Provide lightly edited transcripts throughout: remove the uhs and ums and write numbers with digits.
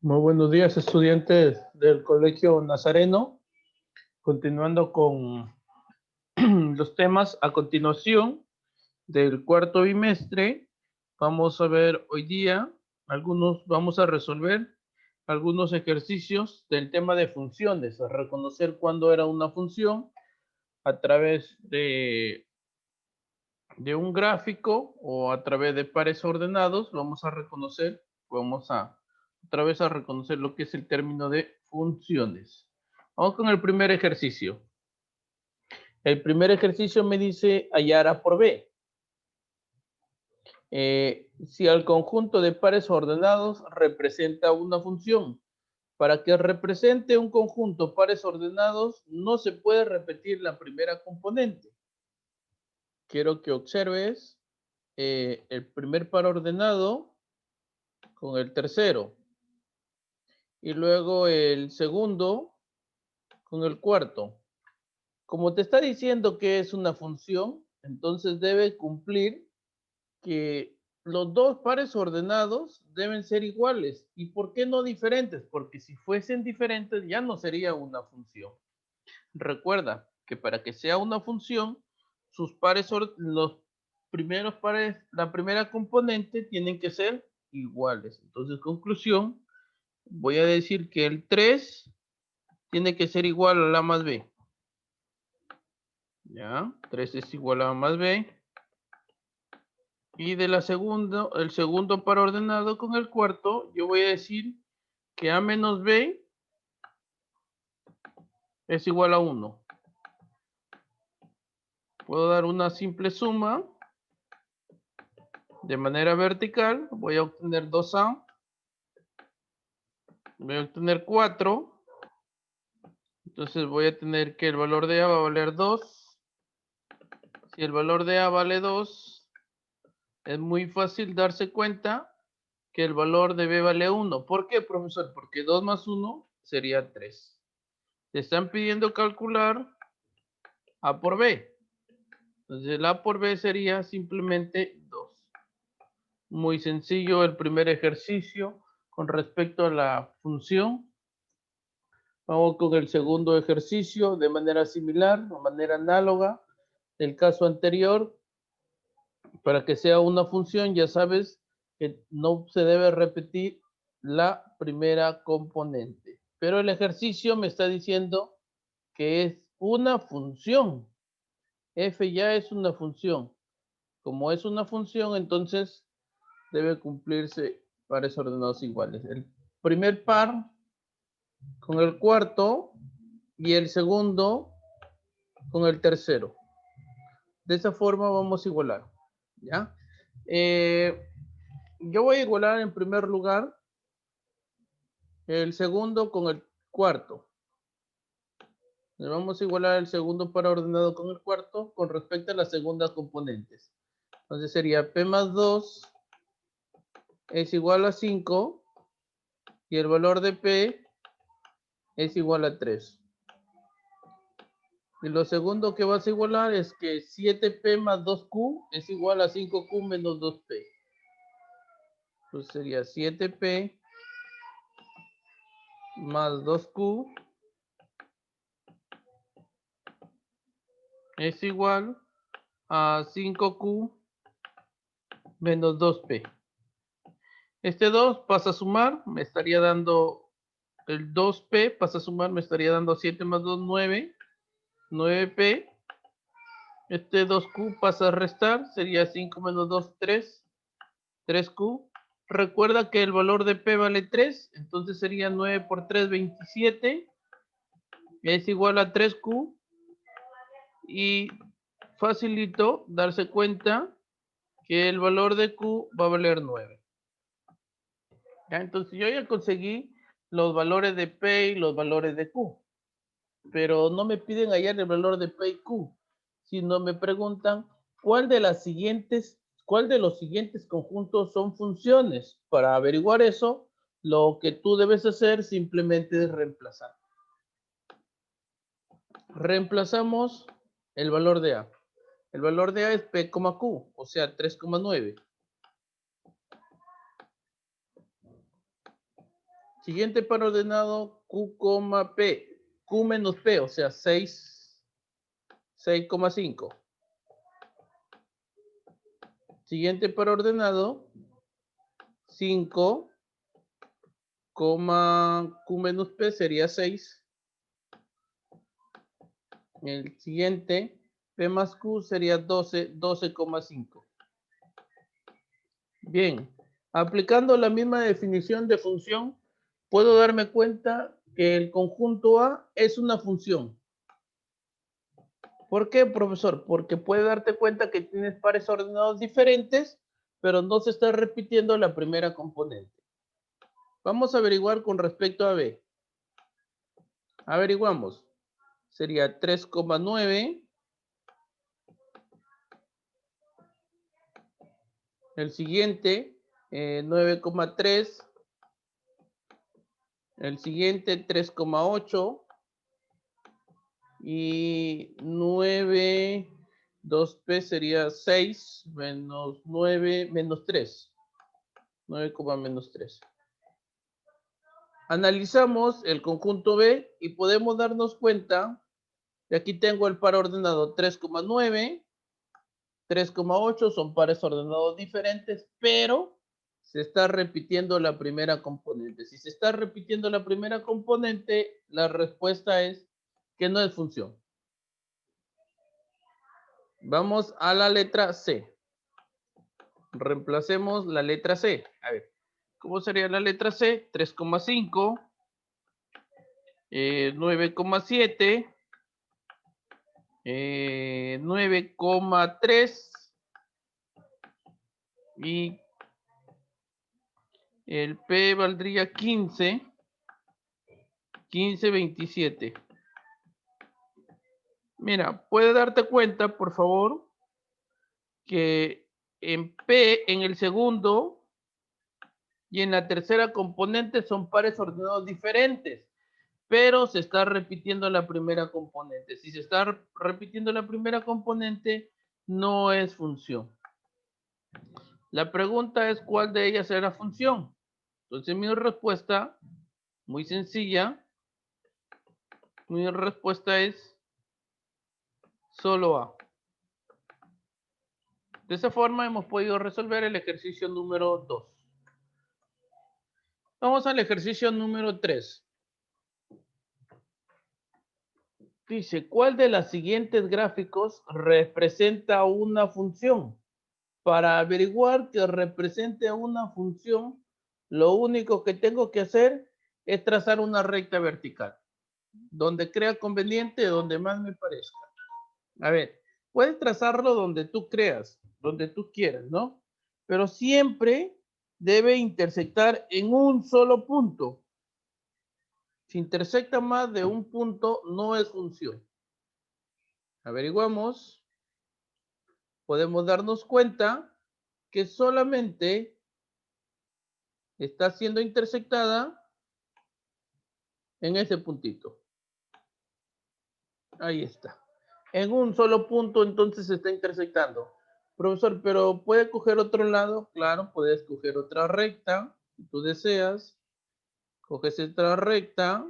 Muy buenos días, estudiantes del Colegio Nazareno. Continuando con los temas a continuación del cuarto bimestre, vamos a ver hoy día vamos a resolver algunos ejercicios del tema de funciones, a reconocer cuándo era una función a través de un gráfico o a través de pares ordenados. Vamos a otra vez a reconocer lo que es el término de funciones. Vamos con el primer ejercicio. El primer ejercicio me dice hallar A por B. Si al conjunto de pares ordenados representa una función. Para que represente un conjunto pares ordenados, no se puede repetir la primera componente. Quiero que observes el primer par ordenado con el tercero y luego el segundo con el cuarto. Como te está diciendo que es una función, entonces debe cumplir que los dos pares ordenados deben ser iguales. ¿Y por qué no diferentes? Porque si fuesen diferentes ya no sería una función. Recuerda que para que sea una función, los primeros pares, la primera componente tienen que ser iguales. Entonces, conclusión, voy a decir que el 3 tiene que ser igual a la más b. Ya, 3 es igual a más b. Y de el segundo par ordenado con el cuarto, yo voy a decir que a menos b es igual a 1. Puedo dar una simple suma de manera vertical. Voy a obtener 2a. Voy a obtener 4. Entonces voy a tener que el valor de a va a valer 2. Si el valor de a vale 2, es muy fácil darse cuenta que el valor de b vale 1. ¿Por qué, profesor? Porque 2 más 1 sería 3. Te están pidiendo calcular a por b. Entonces el a por b sería simplemente 2. Muy sencillo el primer ejercicio con respecto a la función. Vamos con el segundo ejercicio de manera similar, de manera análoga del caso anterior. Para que sea una función, ya sabes que no se debe repetir la primera componente. Pero el ejercicio me está diciendo que es una función. F ya es una función. Como es una función, entonces debe cumplirse pares ordenados iguales. El primer par con el cuarto y el segundo con el tercero. De esa forma vamos a igualar. ¿Ya? Yo voy a igualar en primer lugar el segundo con el cuarto. Le vamos a igualar el segundo par ordenado con el cuarto con respecto a las segundas componentes. Entonces sería P más 2 es igual a 5 y el valor de P es igual a 3. Y lo segundo que vas a igualar es que 7P más 2Q es igual a 5Q menos 2P. Entonces sería 7P más 2Q es igual a 5Q menos 2P. Este 2 pasa a sumar, me estaría dando el 2P, pasa a sumar, me estaría dando 7 más 2, 9. 9P. Este 2Q pasa a restar, sería 5 menos 2, 3. 3Q. Recuerda que el valor de P vale 3, entonces sería 9 por 3, 27. Es igual a 3Q. Y facilito darse cuenta que el valor de Q va a valer 9. ¿Ya? Entonces yo ya conseguí los valores de P y los valores de Q. Pero no me piden hallar el valor de P y Q, sino me preguntan cuál de los siguientes conjuntos son funciones. Para averiguar eso, lo que tú debes hacer simplemente es reemplazar. Reemplazamos el valor de A. El valor de A es P, Q, o sea, 3,9. Siguiente par ordenado, Q, P. Q menos P, o sea, 6,5. Siguiente par ordenado, 5, Q menos P sería 6. El siguiente, P más Q sería 12,5. Bien, aplicando la misma definición de función, puedo darme cuenta que el conjunto A es una función. ¿Por qué, profesor? Porque puede darte cuenta que tienes pares ordenados diferentes, pero no se está repitiendo la primera componente. Vamos a averiguar con respecto a B. Averiguamos. Sería 3,9. El siguiente, 9,3. El siguiente, 3,8. Y 9, 2P sería 6 menos 9 menos 3. 9, menos 3. Analizamos el conjunto B y podemos darnos cuenta que aquí tengo el par ordenado 3,9, 3,8 son pares ordenados diferentes, pero se está repitiendo la primera componente. Si se está repitiendo la primera componente, la respuesta es que no es función. Vamos a la letra C. Reemplacemos la letra C. A ver, ¿cómo sería la letra C? 3,5, 9,7, 9,3 y el P valdría 15, 27. Mira, puedes darte cuenta, por favor, que en P, en el segundo y en la tercera componente son pares ordenados diferentes, pero se está repitiendo la primera componente. Si se está repitiendo la primera componente, no es función. La pregunta es cuál de ellas será función. Entonces mi respuesta, muy sencilla, mi respuesta es solo A. De esa forma hemos podido resolver el ejercicio número 2. Vamos al ejercicio número 3. Dice, ¿cuál de los siguientes gráficos representa una función? Para averiguar que represente una función, lo único que tengo que hacer es trazar una recta vertical, donde crea conveniente, donde más me parezca. A ver, puedes trazarlo donde tú creas, donde tú quieras, ¿no? Pero siempre debe intersectar en un solo punto. Si intersecta más de un punto, no es función. Averiguamos. Podemos darnos cuenta que solamente está siendo intersectada en ese puntito. Ahí está. En un solo punto entonces se está intersectando. Profesor, pero ¿puede coger otro lado? Claro, puedes coger otra recta, si tú deseas. Coges otra recta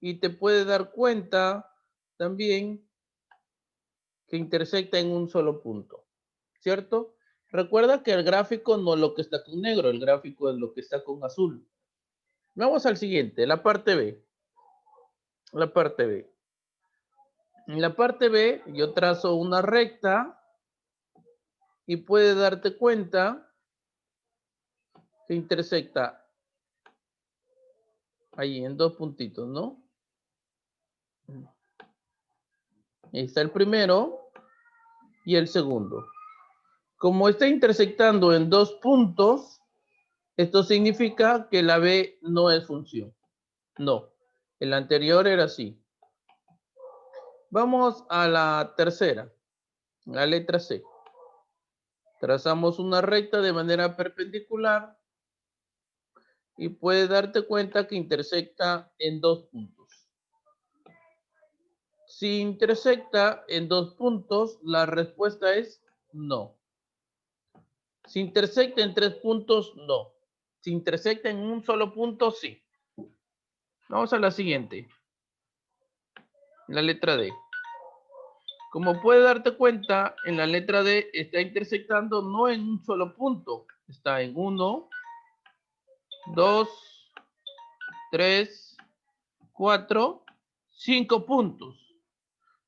y te puedes dar cuenta también que intersecta en un solo punto, ¿cierto? Recuerda que el gráfico no es lo que está con negro, el gráfico es lo que está con azul. Vamos al siguiente, la parte B. La parte B. En la parte B yo trazo una recta y puedes darte cuenta que intersecta ahí en dos puntitos, ¿no? Ahí está el primero y el segundo. Como está intersectando en dos puntos, esto significa que la B no es función. No, el anterior era así. Vamos a la tercera, la letra C. Trazamos una recta de manera perpendicular y puedes darte cuenta que intersecta en dos puntos. Si intersecta en dos puntos, la respuesta es no. Si intersecta en tres puntos, no. Si intersecta en un solo punto, sí. Vamos a la siguiente. La letra D. Como puedes darte cuenta, en la letra D está intersectando no en un solo punto. Está en 1, 2, 3, 4, 5 puntos.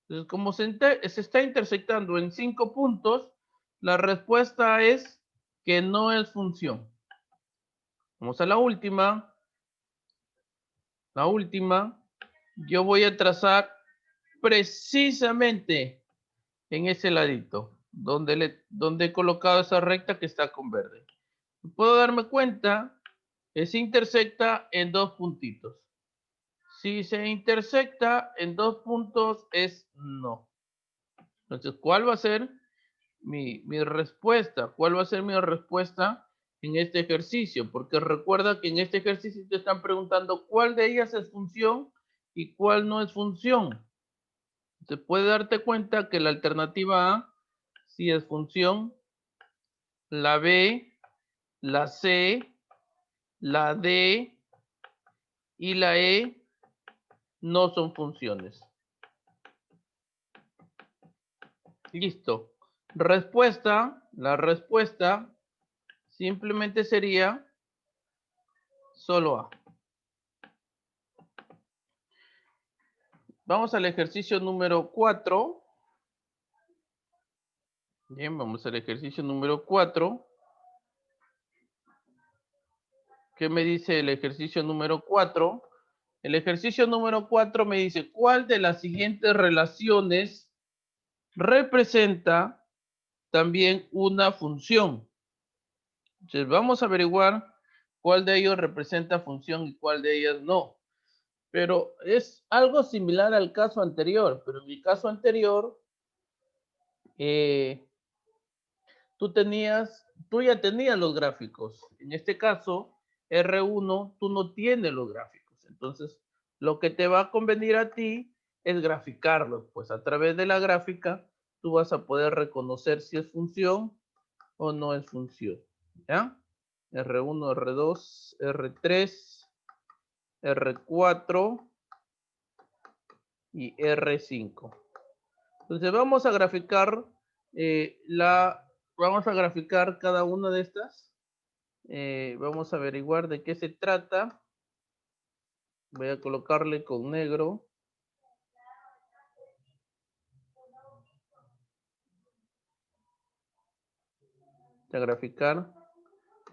Entonces, como se está intersectando en 5 puntos, la respuesta es que no es función. Vamos a la última. La última, yo voy a trazar precisamente en ese ladito, donde he colocado esa recta que está con verde. Puedo darme cuenta que se intersecta en dos puntitos. Si se intersecta en dos puntos es no. Entonces, ¿cuál va a ser mi respuesta? ¿Cuál va a ser mi respuesta en este ejercicio? Porque recuerda que en este ejercicio te están preguntando cuál de ellas es función y cuál no es función. Te puede darte cuenta que la alternativa A sí es función, la B, la C, la D y la E no son funciones. Listo. Respuesta, la respuesta simplemente sería solo A. Vamos al ejercicio número 4. Bien, vamos al ejercicio número 4. ¿Qué me dice el ejercicio número 4? El ejercicio número 4 me dice, ¿cuál de las siguientes relaciones representa también una función? Entonces vamos a averiguar cuál de ellos representa función y cuál de ellas no. Pero es algo similar al caso anterior, pero en mi caso anterior, tú ya tenías los gráficos. En este caso, R1, tú no tienes los gráficos. Entonces, lo que te va a convenir a ti es graficarlos. Pues a través de la gráfica, tú vas a poder reconocer si es función o no es función. ¿Ya? R1, R2, R3, R4 y R5. Entonces vamos a graficar vamos a graficar cada una de estas. Vamos a averiguar de qué se trata. Voy a colocarle con negro. A graficar.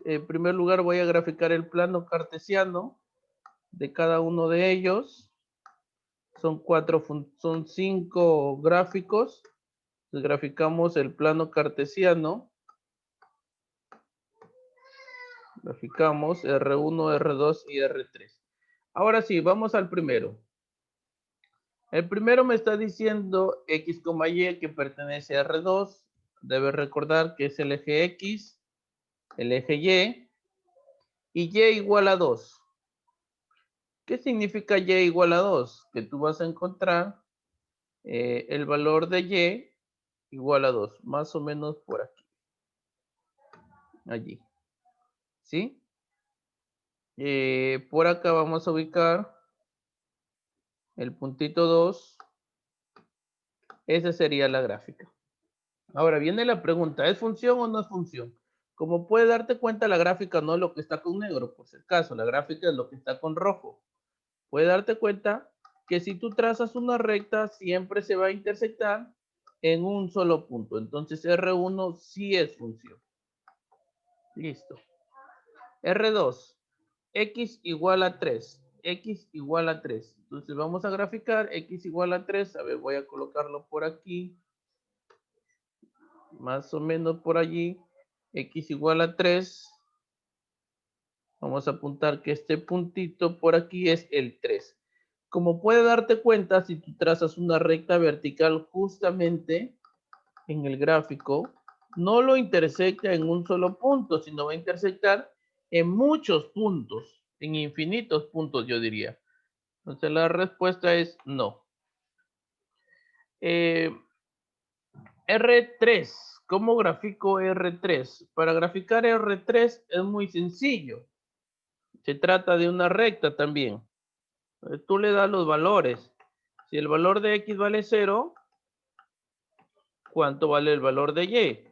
En primer lugar voy a graficar el plano cartesiano de cada uno de ellos. Son 5 gráficos. Entonces graficamos el plano cartesiano. Graficamos R1, R2 y R3. Ahora sí, vamos al primero. El primero me está diciendo X, Y que pertenece a R2. Debes recordar que es el eje X, el eje Y y Y igual a 2. ¿Qué significa Y igual a 2? Que tú vas a encontrar el valor de Y igual a 2, más o menos por aquí. Allí. ¿Sí? Por acá vamos a ubicar el puntito 2. Esa sería la gráfica. Ahora viene la pregunta, ¿es función o no es función? Como puedes darte cuenta, la gráfica no es lo que está con negro, por si acaso, la gráfica es lo que está con rojo. Puedes darte cuenta que si tú trazas una recta, siempre se va a intersectar en un solo punto. Entonces R1 sí es función. Listo. R2, X igual a 3. X igual a 3. Entonces vamos a graficar X igual a 3. A ver, voy a colocarlo por aquí. Más o menos por allí. X igual a 3. Vamos a apuntar que este puntito por aquí es el 3. Como puedes darte cuenta, si tú trazas una recta vertical justamente en el gráfico, no lo intersecta en un solo punto, sino va a intersectar en muchos puntos, en infinitos puntos, yo diría. Entonces la respuesta es no. R3, ¿cómo grafico R3? Para graficar R3 es muy sencillo. Se trata de una recta también. Tú le das los valores. Si el valor de X vale 0, ¿cuánto vale el valor de Y?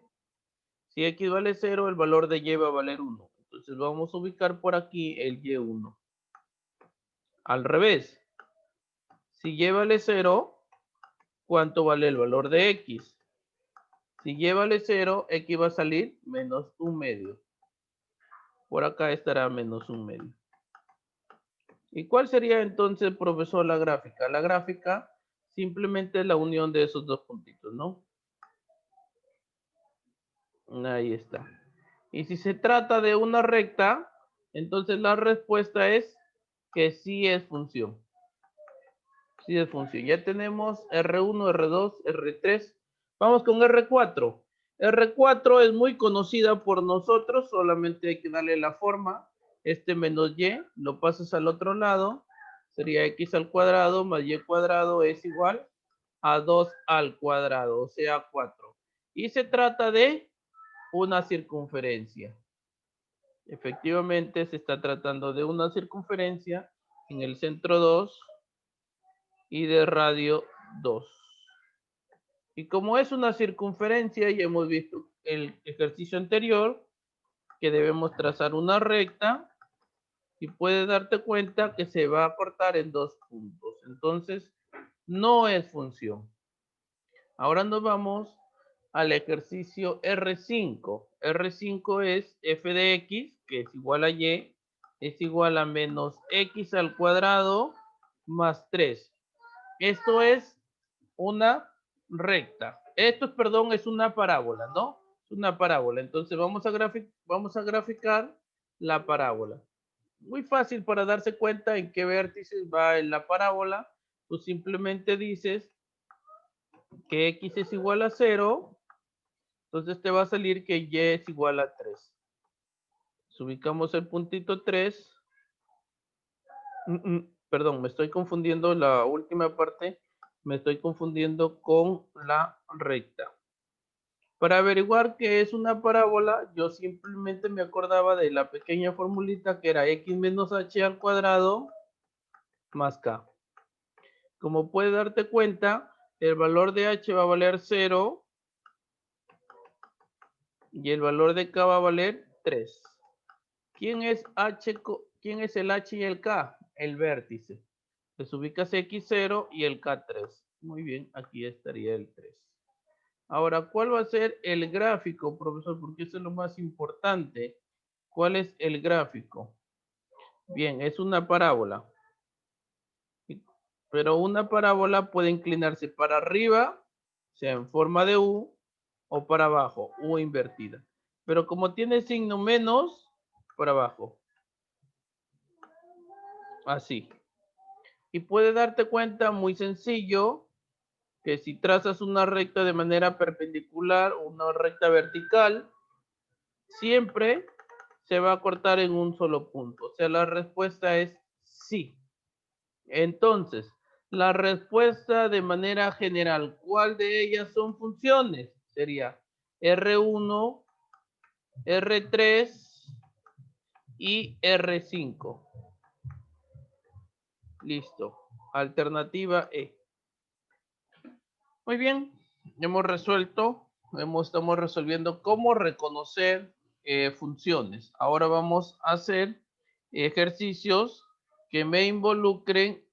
Si X vale 0, el valor de Y va a valer 1. Entonces vamos a ubicar por aquí el Y1. Al revés. Si Y vale 0, ¿cuánto vale el valor de X? Si Y vale 0, X va a salir menos 1/2. Por acá estará menos 1/2. ¿Y cuál sería entonces, profesor, la gráfica? La gráfica simplemente es la unión de esos dos puntitos, ¿no? Ahí está. Y si se trata de una recta, entonces la respuesta es que sí es función. Sí es función. Ya tenemos R1, R2, R3. Vamos con R4. R4 es muy conocida por nosotros, solamente hay que darle la forma. Este menos Y lo pasas al otro lado, sería X al cuadrado más Y cuadrado es igual a 2 al cuadrado, o sea 4. Y se trata de una circunferencia. Efectivamente se está tratando de una circunferencia en el centro 2 y de radio 2. Y como es una circunferencia, ya hemos visto el ejercicio anterior, que debemos trazar una recta y puedes darte cuenta que se va a cortar en 2 puntos. Entonces, no es función. Ahora nos vamos al ejercicio R5. R5 es f de x, que es igual a y, es igual a menos x al cuadrado más 3. Esto es una recta. Esto, perdón, es una parábola, ¿no? Es una parábola. Entonces vamos a graficar la parábola. Muy fácil para darse cuenta en qué vértices va en la parábola. Tú simplemente dices que x es igual a 0. Entonces te va a salir que y es igual a 3. Ubicamos el puntito 3. Perdón, me estoy confundiendo la última parte. Me estoy confundiendo con la recta. Para averiguar qué es una parábola, yo simplemente me acordaba de la pequeña formulita que era x menos h al cuadrado más k. Como puedes darte cuenta, el valor de h va a valer 0 y el valor de k va a valer 3. ¿Quién es el h y el k? El vértice. Les ubicas x0 y el k3. Muy bien, aquí estaría el 3. Ahora, ¿cuál va a ser el gráfico, profesor? Porque eso es lo más importante. ¿Cuál es el gráfico? Bien, es una parábola. Pero una parábola puede inclinarse para arriba, sea en forma de U, o para abajo, U invertida. Pero como tiene signo menos, para abajo. Así. Y puede darte cuenta, muy sencillo, que si trazas una recta de manera perpendicular o una recta vertical, siempre se va a cortar en un solo punto. O sea, la respuesta es sí. Entonces, la respuesta de manera general, ¿cuál de ellas son funciones? Sería R1, R3 y R5. Listo. Alternativa E. Muy bien, hemos resuelto, estamos resolviendo cómo reconocer funciones. Ahora vamos a hacer ejercicios que me involucren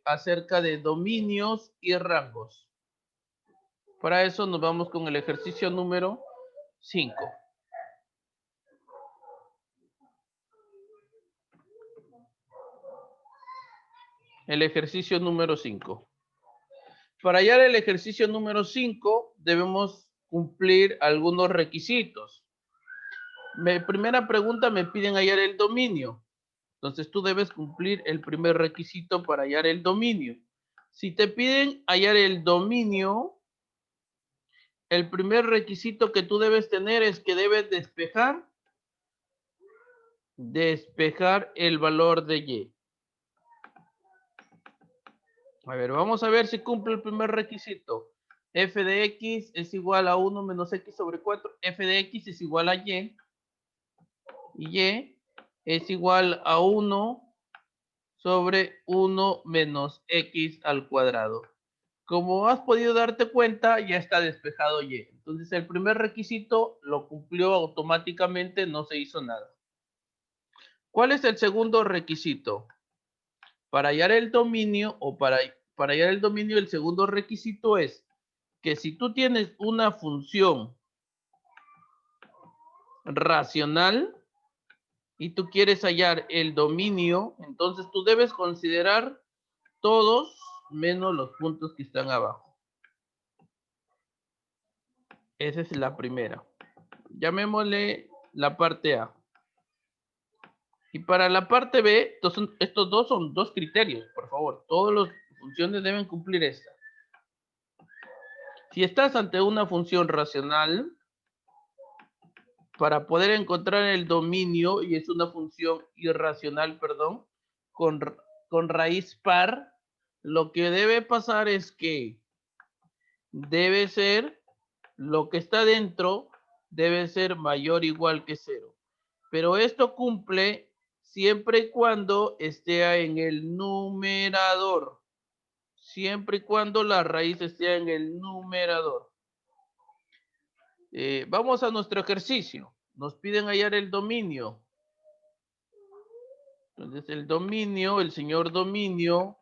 acerca de dominios y rangos. Para eso nos vamos con el ejercicio número 5. El ejercicio número 5. Para hallar el ejercicio número 5 debemos cumplir algunos requisitos. Primera pregunta, me piden hallar el dominio. Entonces tú debes cumplir el primer requisito para hallar el dominio. Si te piden hallar el dominio, el primer requisito que tú debes tener es que debes despejar el valor de y. A ver, vamos a ver si cumple el primer requisito. F de x es igual a 1 menos x sobre 4. F de x es igual a y. Y es igual a 1 sobre 1 menos x al cuadrado. Como has podido darte cuenta, ya está despejado y. Entonces el primer requisito lo cumplió automáticamente, no se hizo nada. ¿Cuál es el segundo requisito? Para hallar el dominio para hallar el dominio, el segundo requisito es que si tú tienes una función racional y tú quieres hallar el dominio, entonces tú debes considerar todos menos los puntos que están abajo. Esa es la primera. Llamémosle la parte A. Y para la parte B, estos dos son dos criterios, por favor. Todas las funciones deben cumplir esta. Si estás ante una función racional, para poder encontrar el dominio, y es una función irracional, perdón, con raíz par, lo que debe pasar es que debe ser, lo que está dentro, debe ser mayor o igual que 0. Pero esto cumple siempre y cuando esté en el numerador. Siempre y cuando la raíz esté en el numerador. Vamos a nuestro ejercicio. Nos piden hallar el dominio. Entonces el dominio, el señor dominio,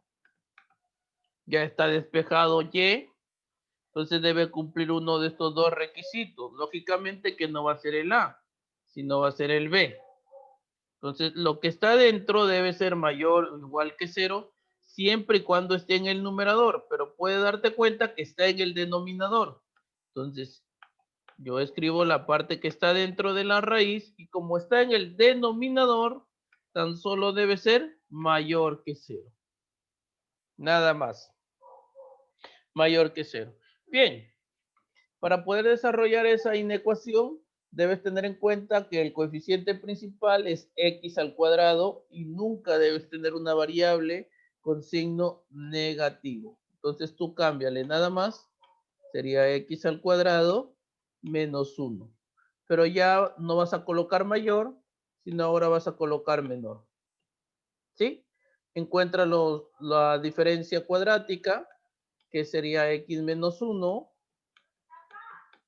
ya está despejado Y. Entonces debe cumplir uno de estos dos requisitos. Lógicamente que no va a ser el A, sino va a ser el B. Entonces lo que está dentro debe ser mayor o igual que 0, siempre y cuando esté en el numerador. Pero puede darte cuenta que está en el denominador. Entonces yo escribo la parte que está dentro de la raíz y como está en el denominador, tan solo debe ser mayor que 0. Nada más. Mayor que 0. Bien, para poder desarrollar esa inecuación, debes tener en cuenta que el coeficiente principal es x al cuadrado y nunca debes tener una variable con signo negativo. Entonces tú cámbiale nada más, sería x al cuadrado menos 1. Pero ya no vas a colocar mayor, sino ahora vas a colocar menor. ¿Sí? Encuentra la diferencia cuadrática, que sería x menos 1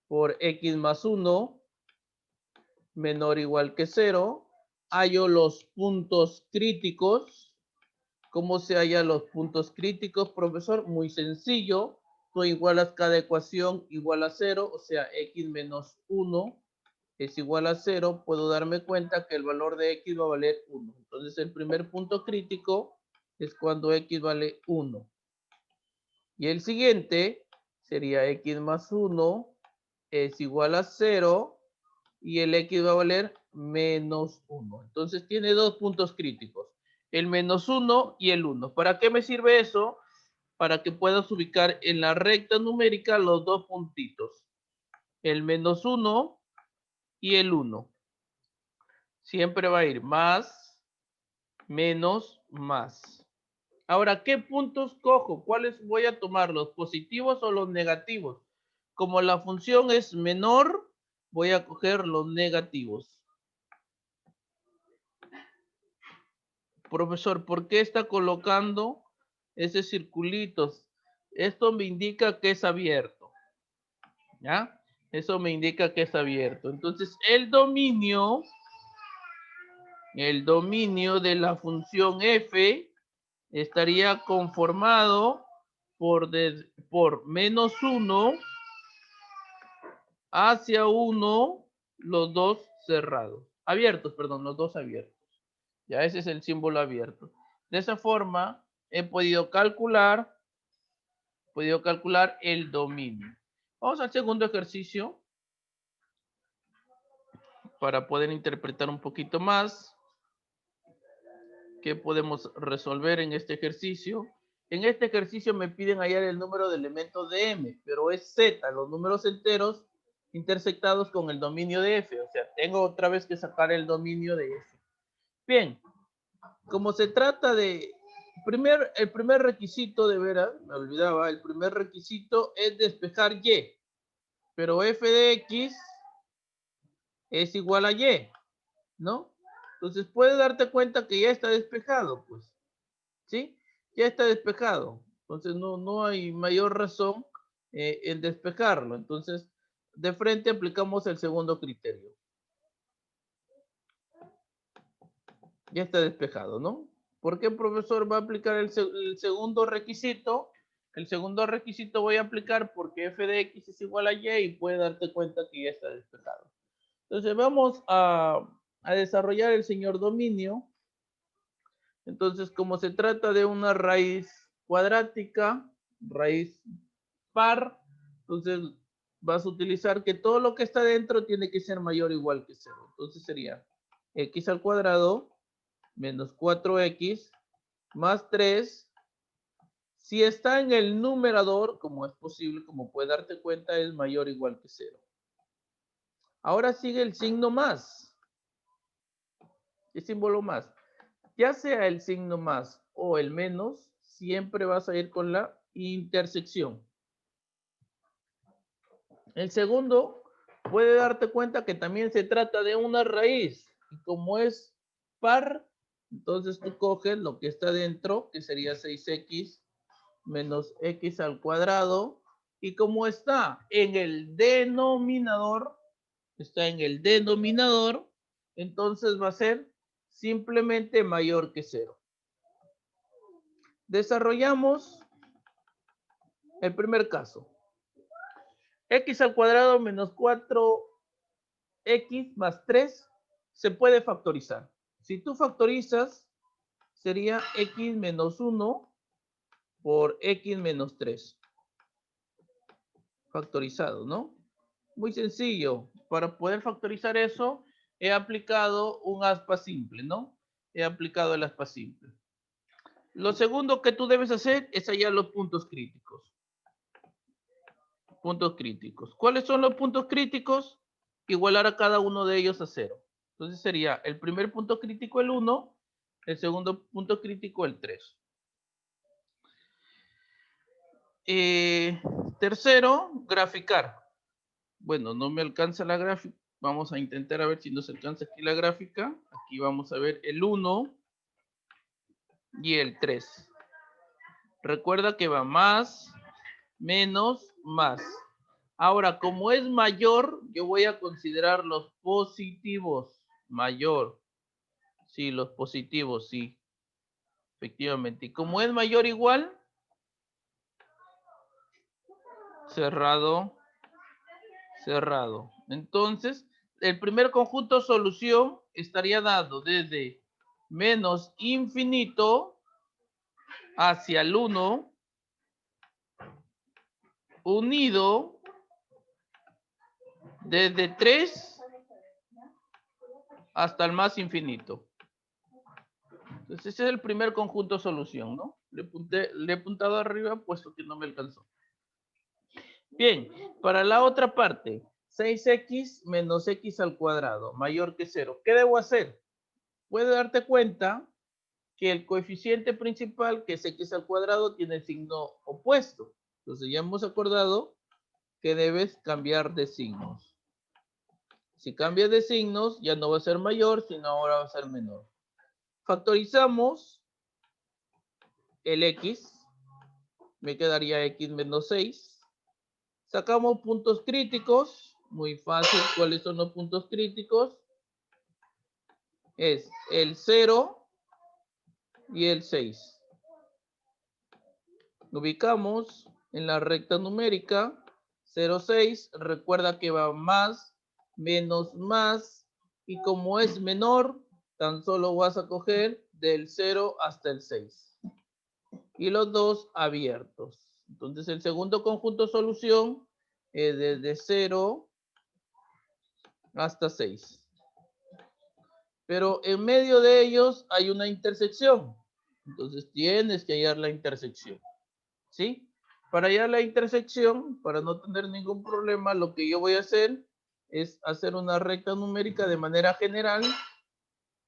por x más 1 menor o igual que 0. Hallo los puntos críticos. ¿Cómo se hallan los puntos críticos, profesor? Muy sencillo. Tú igualas cada ecuación igual a 0, o sea, x menos 1 es igual a 0. Puedo darme cuenta que el valor de x va a valer 1. Entonces, el primer punto crítico es cuando x vale 1. Y el siguiente sería x más 1 es igual a 0 y el x va a valer menos 1. Entonces tiene dos puntos críticos, el menos 1 y el 1. ¿Para qué me sirve eso? Para que puedas ubicar en la recta numérica los dos puntitos, el menos 1 y el 1. Siempre va a ir más, menos, más. Ahora, ¿qué puntos cojo? ¿Cuáles voy a tomar? ¿Los positivos o los negativos? Como la función es menor, voy a coger los negativos. Profesor, ¿por qué está colocando ese circulitos? Esto me indica que es abierto. ¿Ya? Eso me indica que es abierto. Entonces, el dominio de la función f estaría conformado por menos 1 hacia 1, los dos cerrados. Abiertos, perdón, los dos abiertos. Ya ese es el símbolo abierto. De esa forma he podido calcular el dominio. Vamos al segundo ejercicio para poder interpretar un poquito más qué podemos resolver en este ejercicio. En este ejercicio me piden hallar el número de elementos de M, pero es Z, los números enteros intersectados con el dominio de F. O sea, tengo otra vez que sacar el dominio de F. Bien, como se trata de el primer requisito, de veras, me olvidaba, el primer requisito es despejar Y, pero f de x es igual a Y, ¿no? Entonces puedes darte cuenta que ya está despejado, pues. ¿Sí? Ya está despejado. Entonces no hay mayor razón en despejarlo. Entonces, de frente aplicamos el segundo criterio. Ya está despejado, ¿no? ¿Por qué el profesor va a aplicar el segundo requisito? El segundo requisito voy a aplicar porque f de x es igual a y y puede darte cuenta que ya está despejado. Entonces vamos a desarrollar el señor dominio. Entonces, como se trata de una raíz cuadrática, raíz par, entonces vas a utilizar que todo lo que está dentro tiene que ser mayor o igual que 0. Entonces sería x al cuadrado menos 4x más 3. Si está en el numerador, como es posible, como puedes darte cuenta, es mayor o igual que 0. Ahora sigue el signo más. ¿Qué símbolo más? Ya sea el signo más o el menos, siempre vas a ir con la intersección. El segundo, puede darte cuenta que también se trata de una raíz. Y como es par, entonces tú coges lo que está dentro, que sería 6x menos x al cuadrado. Y como está en el denominador, entonces va a ser simplemente mayor que 0. Desarrollamos el primer caso. X al cuadrado menos 4x más 3 se puede factorizar. Si tú factorizas, sería x menos 1 por x menos 3. Factorizado, ¿no? Muy sencillo. Para poder factorizar eso, he aplicado un aspa simple, ¿no? He aplicado el aspa simple. Lo segundo que tú debes hacer es hallar los puntos críticos. Puntos críticos. ¿Cuáles son los puntos críticos? Igualar a cada uno de ellos a 0. Entonces sería el primer punto crítico el 1, el segundo punto crítico el 3. Tercero, graficar. Bueno, no me alcanza la gráfica. Vamos a intentar a ver si nos alcanza aquí la gráfica. Aquí vamos a ver el 1 y el 3. Recuerda que va más, menos, más. Ahora, como es mayor, yo voy a considerar los positivos. Mayor. Sí, los positivos, sí. Efectivamente. Y como es mayor igual, cerrado, cerrado. Entonces, el primer conjunto solución estaría dado desde menos infinito hacia el 1 unido desde 3 hasta el más infinito. Entonces ese es el primer conjunto solución, ¿no? Le he apuntado arriba puesto que no me alcanzó. Bien, para la otra parte, 6x menos x al cuadrado mayor que 0. ¿Qué debo hacer? Puedes darte cuenta que el coeficiente principal, que es x al cuadrado, tiene el signo opuesto. Entonces ya hemos acordado que debes cambiar de signos. Si cambias de signos, ya no va a ser mayor, sino ahora va a ser menor. Factorizamos el x, me quedaría x menos 6. Sacamos puntos críticos, muy fácil. ¿Cuáles son los puntos críticos? Es el 0 y el 6. Ubicamos en la recta numérica 0, 6. Recuerda que va más, menos, más. Y como es menor, tan solo vas a coger del 0 hasta el 6. Y los dos abiertos. Entonces el segundo conjunto solución es desde 0 hasta 6. Pero en medio de ellos hay una intersección. Entonces tienes que hallar la intersección. ¿Sí? Para hallar la intersección, para no tener ningún problema, lo que yo voy a hacer es hacer una recta numérica de manera general.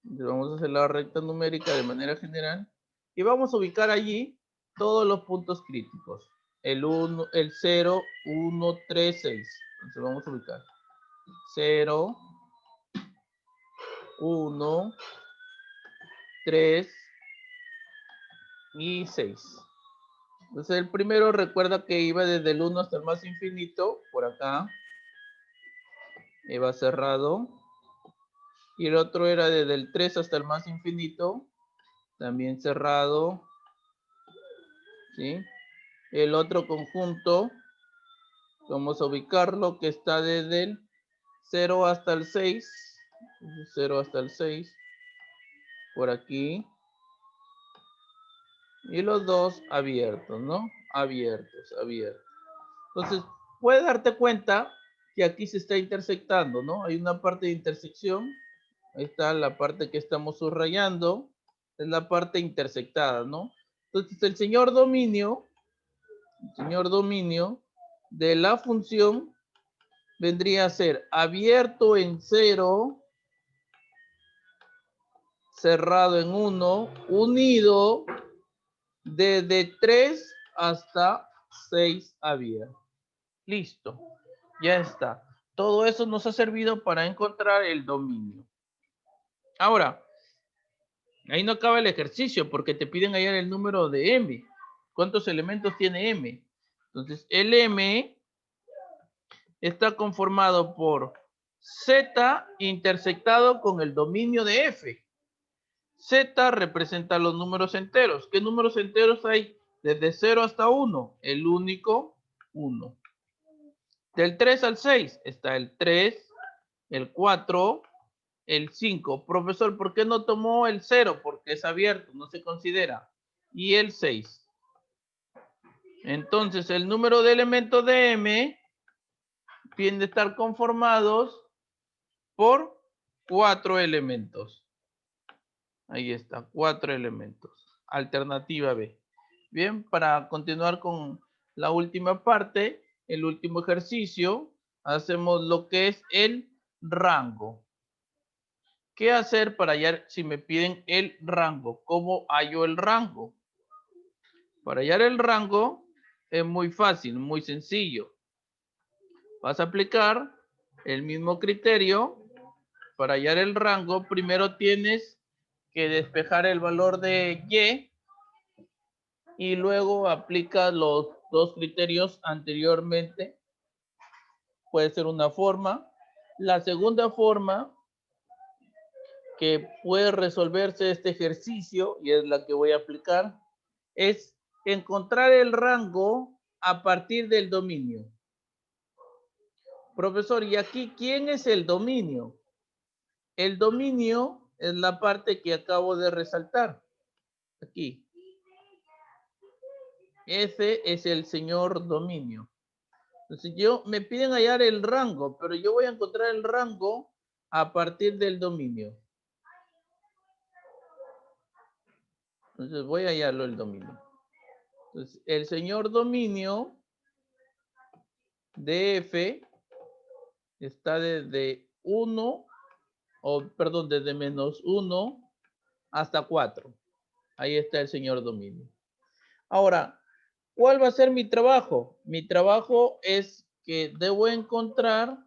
Vamos a hacer la recta numérica de manera general. Y vamos a ubicar allí todos los puntos críticos. El 1, el 0, 1, 3, 6. Entonces vamos a ubicar 0, 1, 3 y 6. Entonces el primero recuerda que iba desde el 1 hasta el más infinito, por acá. Iba cerrado. Y el otro era desde el 3 hasta el más infinito, también cerrado. ¿Sí? El otro conjunto, vamos a ubicarlo, que está desde el 0 hasta el 6. 0 hasta el 6. Por aquí. Y los dos abiertos, ¿no? Abiertos. Entonces, puedes darte cuenta que aquí se está intersectando, ¿no? Hay una parte de intersección. Ahí está la parte que estamos subrayando. Es la parte intersectada, ¿no? Entonces, el señor dominio de la función vendría a ser abierto en 0, cerrado en 1, unido desde 3 hasta 6 abierto. Listo, ya está. Todo eso nos ha servido para encontrar el dominio. Ahora, ahí no acaba el ejercicio porque te piden hallar el número de M. ¿Cuántos elementos tiene M? Entonces, el M está conformado por Z intersectado con el dominio de F. Z representa los números enteros. ¿Qué números enteros hay? Desde 0 hasta 1. El único 1. Del 3 al 6 está el 3, el 4, el 5. Profesor, ¿por qué no tomó el 0? Porque es abierto, no se considera. Y el 6. Entonces, el número de elementos de M tiende a estar conformados por 4 elementos. Ahí está, 4 elementos. Alternativa B. Bien, para continuar con la última parte, el último ejercicio, hacemos lo que es el rango. ¿Qué hacer para hallar si me piden el rango? ¿Cómo hallo el rango? Para hallar el rango es muy fácil, muy sencillo. Vas a aplicar el mismo criterio. Para hallar el rango, primero tienes que despejar el valor de Y y luego aplica los dos criterios anteriormente. Puede ser una forma. La segunda forma que puede resolverse este ejercicio, y es la que voy a aplicar, es encontrar el rango a partir del dominio. Profesor, ¿y aquí quién es el dominio? El dominio es la parte que acabo de resaltar. Aquí. Ese es el señor dominio. Entonces me piden hallar el rango, pero yo voy a encontrar el rango a partir del dominio. Entonces voy a hallarlo el dominio. Entonces el señor dominio de F está desde 1, desde menos 1 hasta 4. Ahí está el señor dominio. Ahora, ¿cuál va a ser mi trabajo? Mi trabajo es que debo encontrar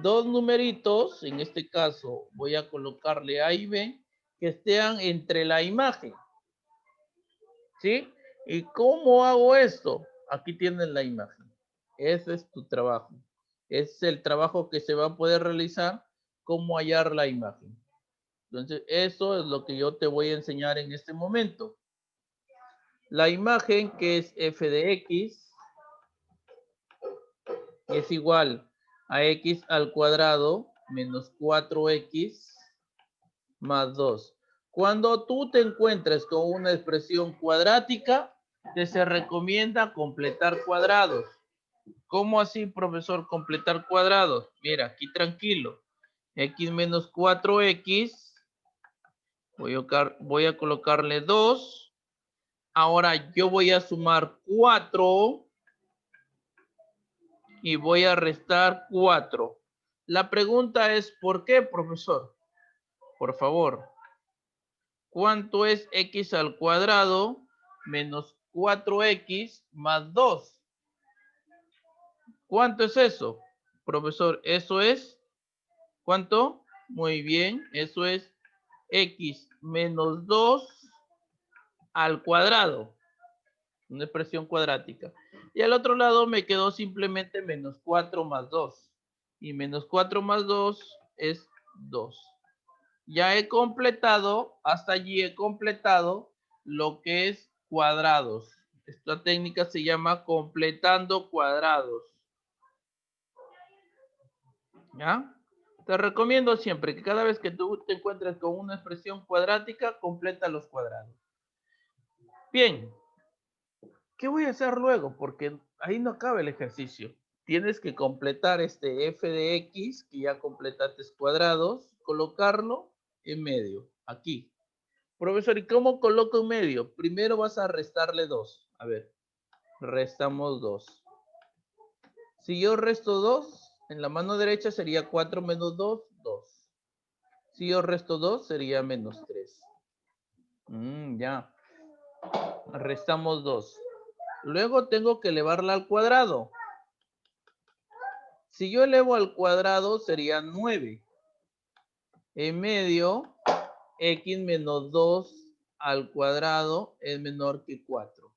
dos numeritos, en este caso voy a colocarle A y B, que estén entre la imagen. ¿Sí? ¿Y cómo hago esto? Aquí tienen la imagen. Ese es tu trabajo. Es el trabajo que se va a poder realizar, cómo hallar la imagen. Entonces, eso es lo que yo te voy a enseñar en este momento. La imagen, que es f de x, es igual a x al cuadrado menos 4x más 2. Cuando tú te encuentres con una expresión cuadrática, se recomienda completar cuadrados. ¿Cómo así, profesor, completar cuadrados? Mira, aquí tranquilo. X menos 4x. Voy a colocarle 2. Ahora yo voy a sumar 4 y voy a restar 4. La pregunta es, ¿por qué, profesor? Por favor. ¿Cuánto es x al cuadrado menos 4x más 2? ¿Cuánto es eso? Profesor, eso es, ¿cuánto? Muy bien, eso es x menos 2 al cuadrado. Una expresión cuadrática. Y al otro lado me quedó simplemente menos 4 más 2. Y menos 4 más 2 es 2. Ya he completado, hasta allí he completado lo que es cuadrados. Esta técnica se llama completando cuadrados. ¿Ya? Te recomiendo siempre que cada vez que tú te encuentres con una expresión cuadrática, completa los cuadrados. Bien, ¿qué voy a hacer luego? Porque ahí no acaba el ejercicio. Tienes que completar este f de x, que ya completaste cuadrados, colocarlo en medio, aquí. Profesor, ¿y cómo coloco en medio? Primero vas a restarle 2. A ver, restamos 2. Si yo resto 2, en la mano derecha sería 4 menos 2, 2. Si yo resto 2, sería menos 3. Ya. Restamos 2. Luego tengo que elevarla al cuadrado. Si yo elevo al cuadrado, sería 9. En medio, x menos 2 al cuadrado es menor que 4.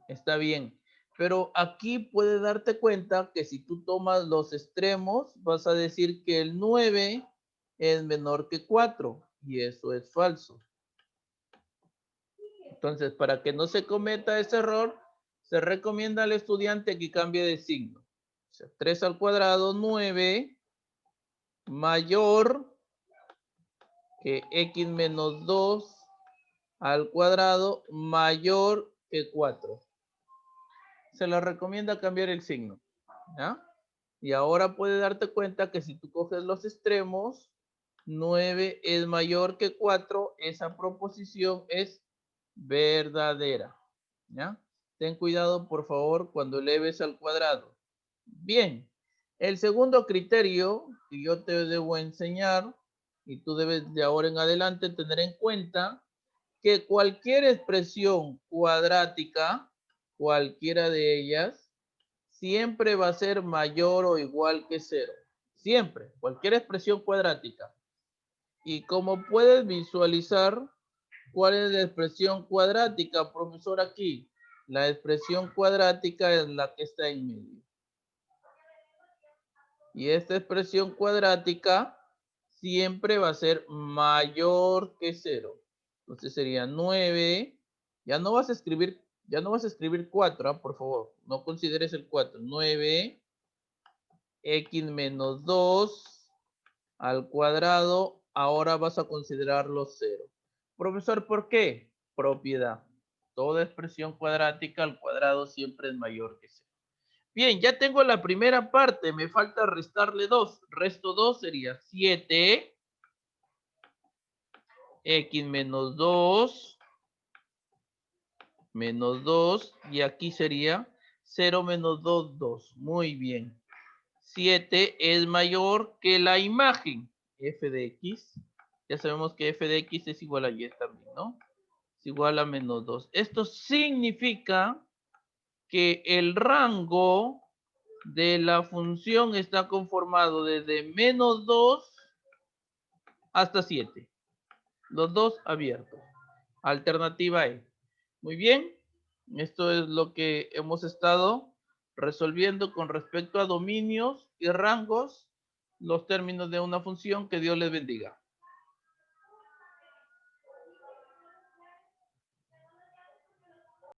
Está bien. Pero aquí puedes darte cuenta que si tú tomas los extremos, vas a decir que el 9 es menor que 4. Y eso es falso. Entonces, para que no se cometa ese error, se recomienda al estudiante que cambie de signo. O sea, 3 al cuadrado, 9, mayor que x menos 2 al cuadrado, mayor que 4. Se le recomienda cambiar el signo. ¿Ya? Y ahora puedes darte cuenta que si tú coges los extremos, 9 es mayor que 4, esa proposición es verdadera. ¿Ya? Ten cuidado, por favor, cuando eleves al cuadrado. Bien, el segundo criterio que yo te debo enseñar, y tú debes de ahora en adelante tener en cuenta, que cualquier expresión cuadrática, cualquiera de ellas, siempre va a ser mayor o igual que 0. Siempre, cualquier expresión cuadrática. Y como puedes visualizar, ¿cuál es la expresión cuadrática, profesor, aquí? La expresión cuadrática es la que está en medio. Y esta expresión cuadrática siempre va a ser mayor que 0. Entonces sería 9. Ya no vas a escribir 4, por favor. No consideres el 4. 9 x menos 2 al cuadrado. Ahora vas a considerarlo 0. Profesor, ¿por qué? Propiedad. Toda expresión cuadrática al cuadrado siempre es mayor que 0. Bien, ya tengo la primera parte. Me falta restarle 2. Resto 2 sería 7. X menos 2. Menos 2. Y aquí sería 0 menos 2, 2. Muy bien. 7 es mayor que la imagen. F de X. Ya sabemos que F de X es igual a Y también, ¿no? Es igual a menos 2. Esto significa que el rango de la función está conformado desde menos 2 hasta 7. Los dos abiertos. Alternativa E. Muy bien. Esto es lo que hemos estado resolviendo con respecto a dominios y rangos, los términos de una función. Que Dios les bendiga.